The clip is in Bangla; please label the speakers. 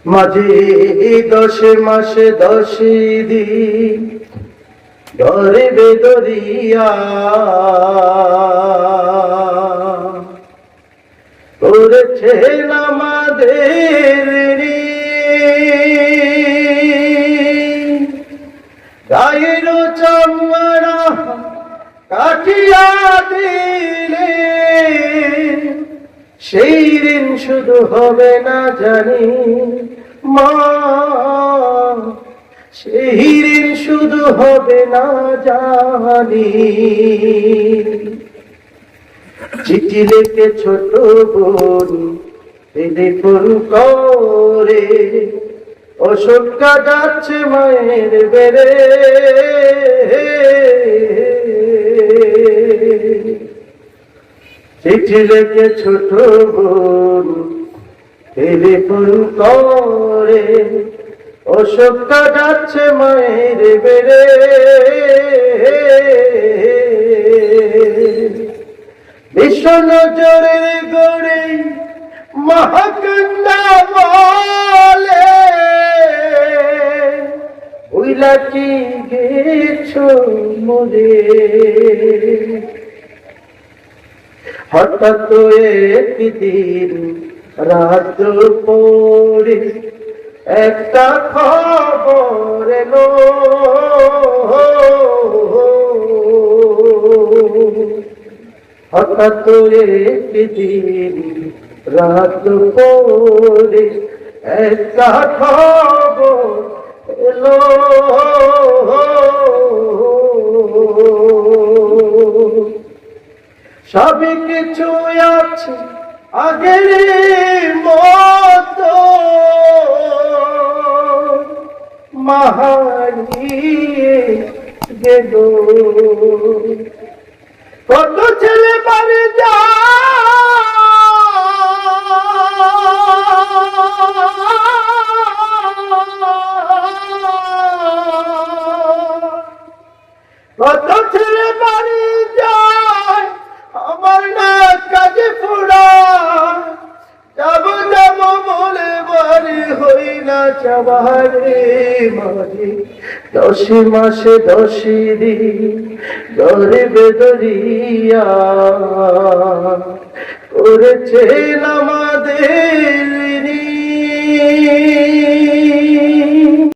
Speaker 1: মাঝে 10 মাসে 10 দিন ধরবে দরিয়া করেছে আমাদের গায়ের চামড়া কাটিয়া দিলে সেই ঋণ শুধু হবে না জানি মা, সেই ঋণ শুধু হবে না জানি। চিঠি লিখে ছোট বোন টেলিফোন করে অসুখটা যাচ্ছে মায়ের বেড়ে, চিঠি লিখে ছোট বোন টেলিফোন করে অসুখটা যাচ্ছে মায়ের বেড়ে। বিশ্ব নজরের গড়ে মহাকান্দা বলে উইলাটি গেছো মরে। হঠাৎ একদিন রাত পড়ে একটা খবর এলো, হঠাৎ একদিন রাত পড়ে একটা খবর এলো, সবই কিছু আছে আগের মতো, মা হারিয়ে গেল। কত ছেলে বাড়ি কত ছেলে বাড়ি যায় আমার না কাজে ফোড়া, যাব যাব বলে বাড়ি হই না যাবারে মারি। 10 মাসে 10 দিন ধরবে দরিয়া করেছে আমাদের ঋণ।